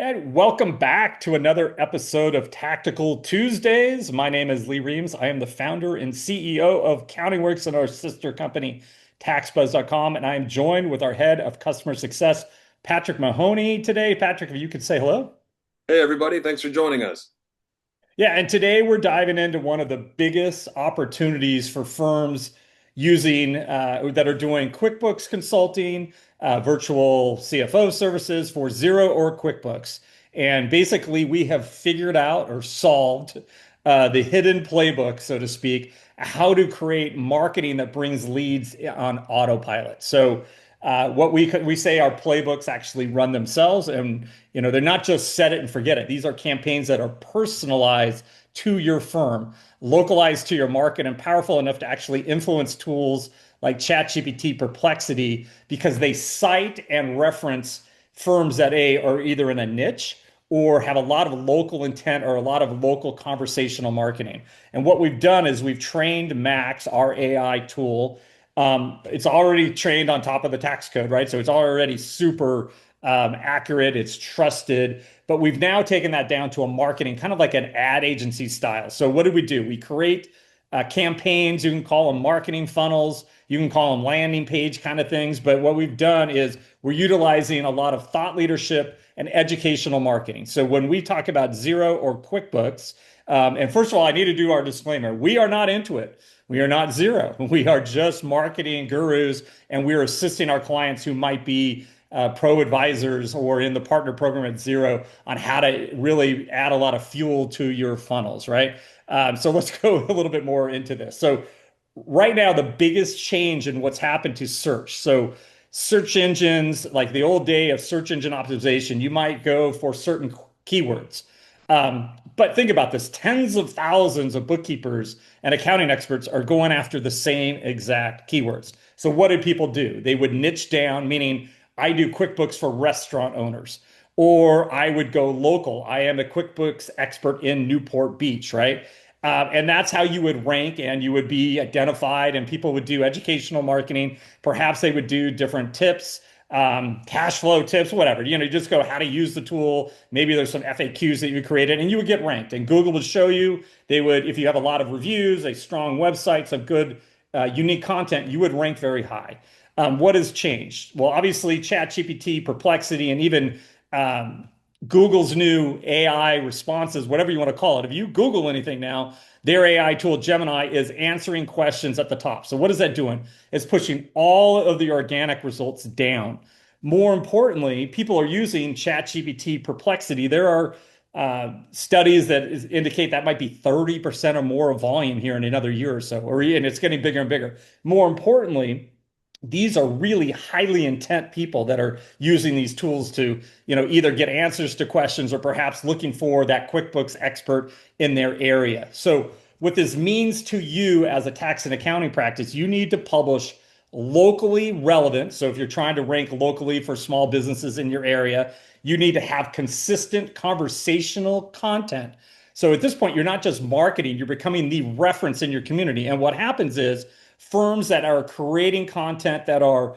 And welcome back to another episode of Tactical Tuesdays. My name is Lee Reams. I am the founder and CEO of CountingWorks and our sister company, TaxBuzz.com. And I am joined with our head of customer success, Patrick Mahoney, today. Patrick, if you could say hello. Hey, everybody. Thanks for joining us. Yeah, and today we're diving into one of the biggest opportunities for firms using that are doing QuickBooks consulting, virtual CFO services for Xero or QuickBooks. And basically, we have figured out or solved the hidden playbook, so to speak, how to create marketing that brings leads on autopilot. So what we say our playbooks actually run themselves, and they're not just set it and forget it. These are campaigns that are personalized to your firm, localized to your market, and powerful enough to actually influence tools like ChatGPT, Perplexity, because they cite and reference firms that are either in a niche or have a lot of local intent or a lot of local conversational marketing. And what we've done is we've trained Max, our AI tool. It's already trained on top of the tax code, right? So it's already super accurate, it's trusted. But we've now taken that down to a marketing, kind of like an ad agency style. So what do? We create campaigns. You can call them marketing funnels. You can call them landing page kind of things. But what we've done is we're utilizing a lot of thought leadership and educational marketing. So when we talk about Xero or QuickBooks, and first of all, I need to do our disclaimer. We are not into it. We are not Xero. We are just marketing gurus, and we're assisting our clients who might be pro advisors or in the partner program at Xero on how to really add a lot of fuel to your funnels, right? So let's go a little bit more into this. So right now, the biggest change in what's happened to search. So search engines, like the old day of search engine optimization, you might go for certain keywords. But think about this, tens of thousands of bookkeepers and accounting experts are going after the same exact keywords. So what did people do? They would niche down, meaning I do QuickBooks for restaurant owners, or I would go local. I am a QuickBooks expert in Newport Beach, right? And that's how you would rank and you would be identified, and people would do educational marketing. Perhaps they would do different tips, cash flow tips, whatever. You just go how to use the tool. Maybe there's some FAQs that you created and you would get ranked. And Google would show you, they would, if you have a lot of reviews, a strong website, some good, unique content, you would rank very high. What has changed? Well, obviously, ChatGPT, Perplexity, and even Google's new AI responses, whatever you want to call it. If you Google anything now, their AI tool, Gemini, is answering questions at the top. So what is that doing? It's pushing all of the organic results down. More importantly, people are using ChatGPT Perplexity. There are studies that indicate that might be 30% or more of volume here in another year or so, and it's getting bigger and bigger. More importantly, these are really highly intent people that are using these tools to, either get answers to questions or perhaps looking for that QuickBooks expert in their area. So what this means to you as a tax and accounting practice, you need to publish locally relevant. So if you're trying to rank locally for small businesses in your area, you need to have consistent conversational content. So at this point, you're not just marketing, you're becoming the reference in your community. And what happens is firms that are creating content that are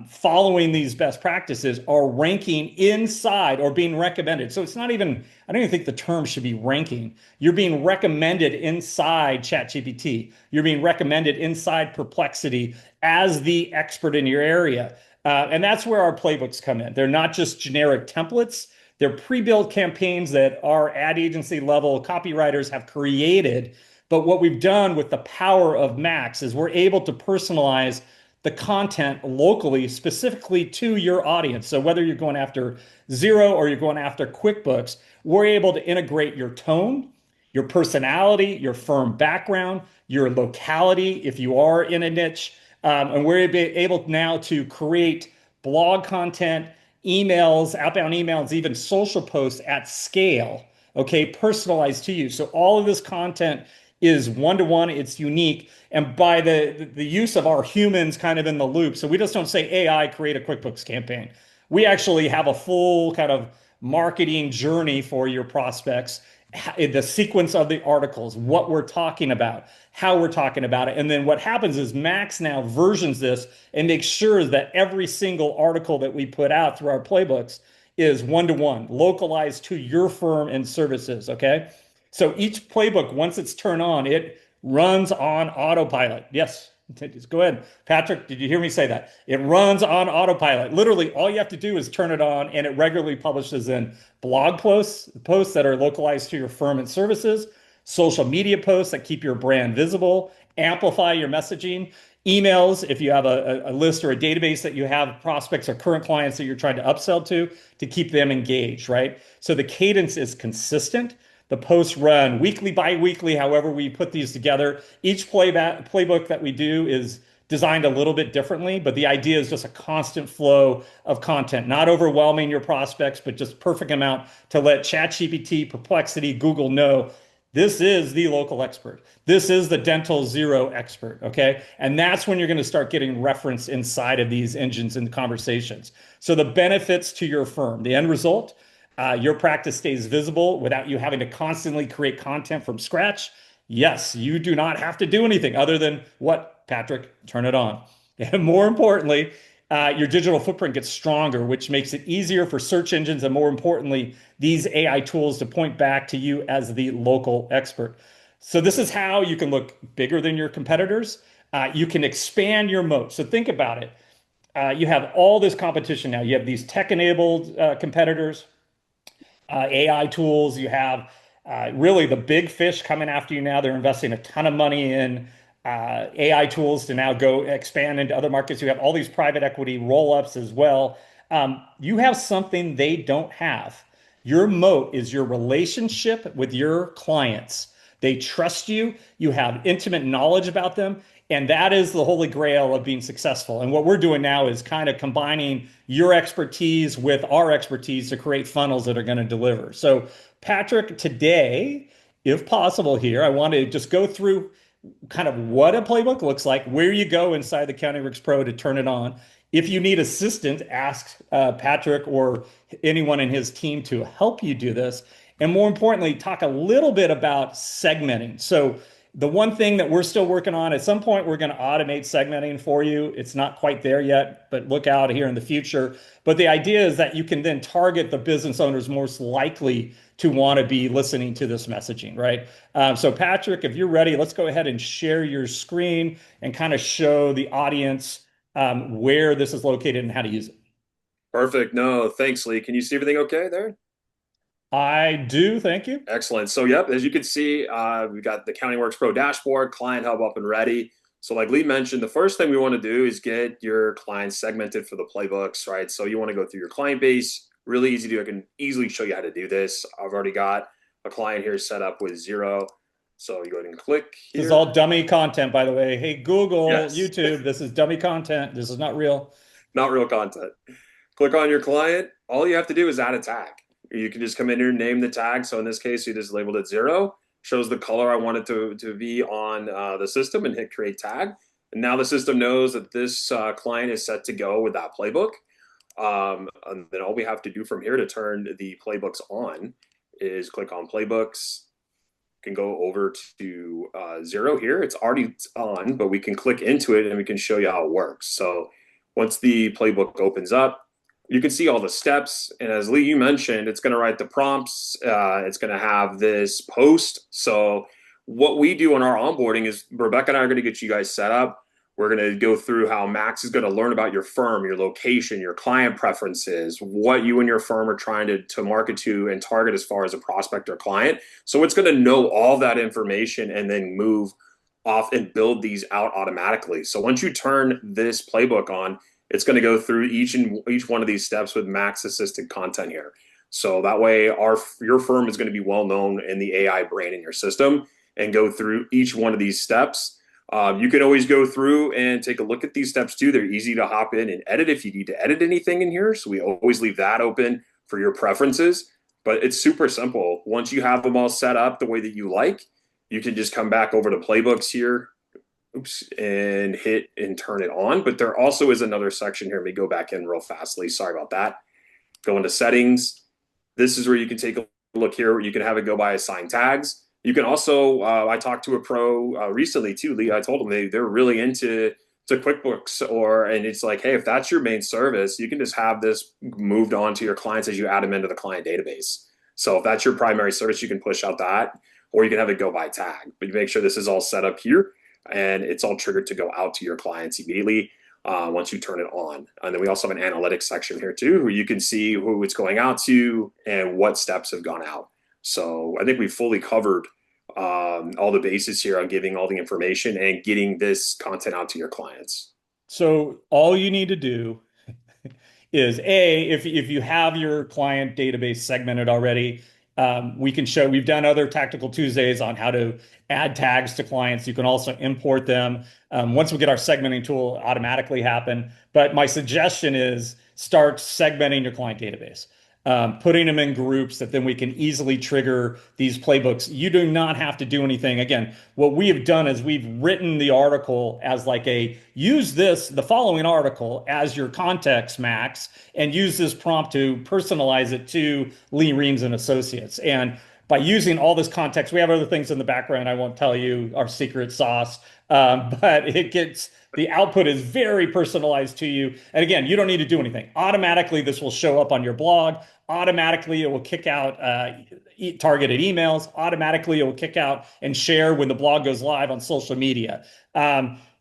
following these best practices are ranking inside or being recommended. So it's not even, I don't even think the term should be ranking. You're being recommended inside ChatGPT. You're being recommended inside Perplexity as the expert in your area. And that's where our playbooks come in. They're not just generic templates. They're pre-built campaigns that our ad agency level copywriters have created. But what we've done with the power of Max is we're able to personalize the content locally, specifically to your audience. So whether you're going after Xero or you're going after QuickBooks, we're able to integrate your tone, your personality, your firm background, your locality, if you are in a niche. And we're able now to create blog content, emails, outbound emails, even social posts at scale, okay, personalized to you. So all of this content is one-to-one, it's unique. And by the use of our humans kind of in the loop, so we just don't say AI, create a QuickBooks campaign. We actually have a full kind of marketing journey for your prospects, the sequence of the articles, what we're talking about, how we're talking about it. And then what happens is Max now versions this and makes sure that every single article that we put out through our playbooks is one-to-one, localized to your firm and services. Okay. So each playbook, once it's turned on, it runs on autopilot. Yes. Just go ahead. Patrick, did you hear me say that? It runs on autopilot. Literally, all you have to do is turn it on, and it regularly publishes in blog posts that are localized to your firm and services, social media posts that keep your brand visible, amplify your messaging, emails if you have a list or a database that you have prospects or current clients that you're trying to upsell to keep them engaged, right? So the cadence is consistent. The posts run weekly, bi-weekly, however we put these together. Each playbook that we do is designed a little bit differently, but the idea is just a constant flow of content, not overwhelming your prospects, but just perfect amount to let ChatGPT, Perplexity, Google know this is the local expert. This is the dental Xero expert. Okay. And that's when you're going to start getting reference inside of these engines and conversations. So the benefits to your firm, the end result, your practice stays visible without you having to constantly create content from scratch. Yes, you do not have to do anything other than what, Patrick? Turn it on. And more importantly, your digital footprint gets stronger, which makes it easier for search engines and, more importantly, these AI tools to point back to you as the local expert. So this is how you can look bigger than your competitors. You can expand your moat. So think about it. You have all this competition now. You have these tech-enabled competitors, AI tools. You have really the big fish coming after you now. They're investing a ton of money in AI tools to now go expand into other markets. You have all these private equity roll-ups as well. You have something they don't have. Your moat is your relationship with your clients. They trust you. You have intimate knowledge about them. And that is the holy grail of being successful. And what we're doing now is kind of combining your expertise with our expertise to create funnels that are going to deliver. So, Patrick, today, if possible, here, I want to just go through kind of what a playbook looks like, where you go inside the CountingWorks Pro to turn it on. If you need assistance, ask Patrick or anyone in his team to help you do this. And more importantly, talk a little bit about segmenting. So the one thing that we're still working on, at some point, we're going to automate segmenting for you. It's not quite there yet, but look out here in the future. But the idea is that you can then target the business owners most likely to want to be listening to this messaging, right? So Patrick, if you're ready, let's go ahead and share your screen and kind of show the audience where this is located and how to use it. Perfect. No, thanks, Lee. Can you see everything okay there? I do, thank you. Excellent. So, yep, as you can see, we've got the CountingWorks Pro dashboard, Client Hub up and ready. So like Lee mentioned, the first thing we want to do is get your clients segmented for the playbooks, right? So you want to go through your client base. Really easy to do. I can easily show you how to do this. I've already got a client here set up with Xero. So you go ahead and click This is here. all dummy content, by the way. Hey, Google, Yes, YouTube, this is dummy content. This is not real. not real content. Click on your client. All you have to do is add a tag. You can just come in here and name the tag. So in this case, you just labeled it Xero. Shows the color I want it to be on the system and hit create tag. And now the system knows that this client is set to go with that playbook. And then all we have to do from here to turn the playbooks on is click on playbooks. Can go over to Xero here. It's already on, but we can click into it and we can show you how it works. So once the playbook opens up, you can see all the steps. And as Lee, you mentioned, it's going to write the prompts. It's going to have this post. So what we do on our onboarding is Rebecca and I are going to get you guys set up. We're going to go through how Max is going to learn about your firm, your location, your client preferences, what you and your firm are trying to market to and target as far as a prospect or client. So it's going to know all that information and then move off and build these out automatically. So once you turn this playbook on, it's going to go through each one of these steps with Max assisted content here. So that way your firm is going to be well known in the AI brain in your system and go through each one of these steps. You can always go through and take a look at these steps too. They're easy to hop in and edit if you need to edit anything in here. So we always leave that open for your preferences, but it's super simple. Once you have them all set up the way that you like, you can just come back over to playbooks here, and hit and turn it on. But there also is another section here. Let me go back in real fastly. Sorry about that. Go into settings. This is where you can take a look here. You can have it go by assigned tags. You can also, I talked to a pro recently too, Lee. I told them they're really into to QuickBooks, and it's like, hey, if that's your main service, you can just have this moved on to your clients as you add them into the client database. So if that's your primary service, you can push out that, or you can have it go by tag. But you make sure this is all set up here and it's all triggered to go out to your clients immediately once you turn it on. And then we also have an analytics section here too, where you can see who it's going out to and what steps have gone out. So I think we fully covered all the bases here on giving all the information and getting this content out to your clients. So all you need to do is if you have your client database segmented already, we can show we've done other Tactical Tuesdays on how to add tags to clients. You can also import them. Once we get our segmenting tool, automatically happen. But my suggestion is start segmenting your client database. Putting them in groups that then we can easily trigger these playbooks. You do not have to do anything. Again, what we have done is we've written the article as like use the following article as your context, Max, and use this prompt to personalize it to Lee Reams and Associates. And by using all this context, we have other things in the background. I won't tell you our secret sauce, but the output is very personalized to you. And again, you don't need to do anything. Automatically, this will show up on your blog. Automatically, it will kick out targeted emails. Automatically, it will kick out and share when the blog goes live on social media.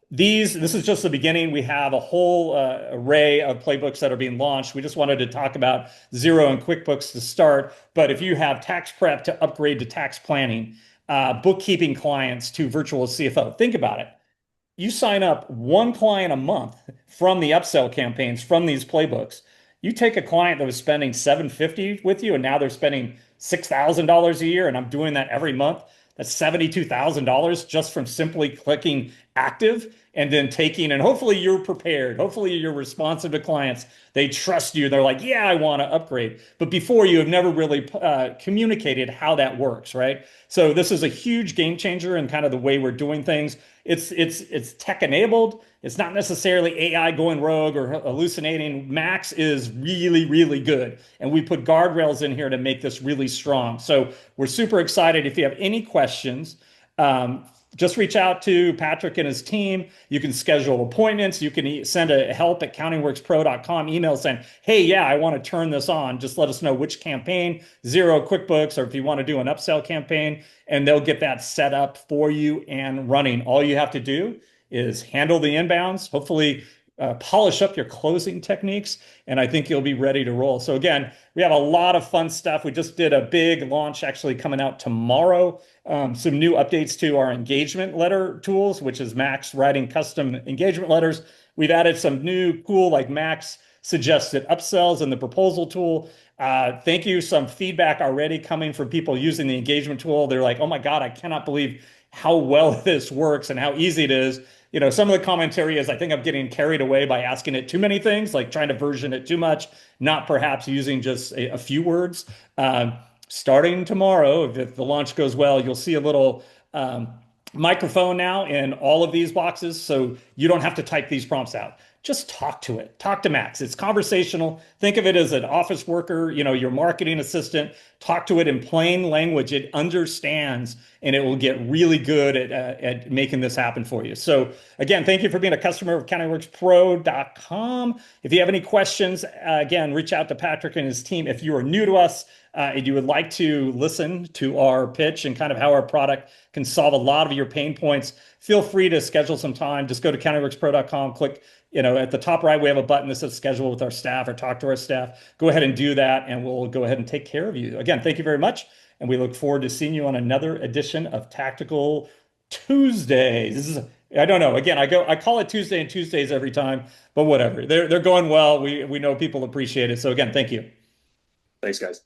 This is just the beginning. We have a whole array of playbooks that are being launched. We just wanted to talk about Xero and QuickBooks to start. But if you have tax prep to upgrade to tax planning, bookkeeping clients to virtual CFO, think about it. You sign up one client a month from the upsell campaigns from these playbooks. You take a client that was spending $750 with you and now they're spending $6,000 a year, and I'm doing that every month. That's $72,000 just from simply clicking active and then taking, and hopefully you're prepared. Hopefully you're responsive to clients. They trust you. They're like, yeah, I want to upgrade. But before you have never really communicated how that works, right? So this is a huge game changer in kind of the way we're doing things. It's tech enabled. It's not necessarily AI going rogue or hallucinating. Max is really, really good. And we put guardrails in here to make this really strong. So we're super excited. If you have any questions, just reach out to Patrick and his team. You can schedule appointments. You can send a help@countingworkspro.com email saying, hey, yeah, I want to turn this on. Just let us know which campaign, Xero, QuickBooks, or if you want to do an upsell campaign, and they'll get that set up for you and running. All you have to do is handle the inbounds, hopefully polish up your closing techniques, and I think you'll be ready to roll. So again, we have a lot of fun stuff. We just did a big launch actually coming out tomorrow. Some new updates to our engagement letter tools, which is Max writing custom engagement letters. We've added some new cool like Max suggested upsells in the proposal tool. Thank you. Some feedback already coming from people using the engagement tool. They're like, oh my God, I cannot believe how well this works and how easy it is. You know, some of the commentary is I think I'm getting carried away by asking it too many things, like trying to version it too much, not perhaps using just a few words. Starting tomorrow, if the launch goes well, you'll see a little microphone now in all of these boxes. So you don't have to type these prompts out. Just talk to it. Talk to Max. It's conversational. Think of it as an office worker, you know, your marketing assistant. Talk to it in plain language. It understands, and it will get really good at making this happen for you. So again, thank you for being a customer of CountingWorksPro.com. If you have any questions, again, reach out to Patrick and his team. If you are new to us, and you would like to listen to our pitch and kind of how our product can solve a lot of your pain points, feel free to schedule some time. Just go to CountingWorksPro.com, click, you know, at the top right, we have a button that says schedule with our staff or talk to our staff. Go ahead and do that, and we'll go ahead and take care of you. Again, thank you very much, and we look forward to seeing you on another edition of Tactical Tuesdays. I don't know. Again, I call it Tuesday and Tuesdays every time, but whatever. They're going well. We know people appreciate it. So again, thank you. Thanks, guys.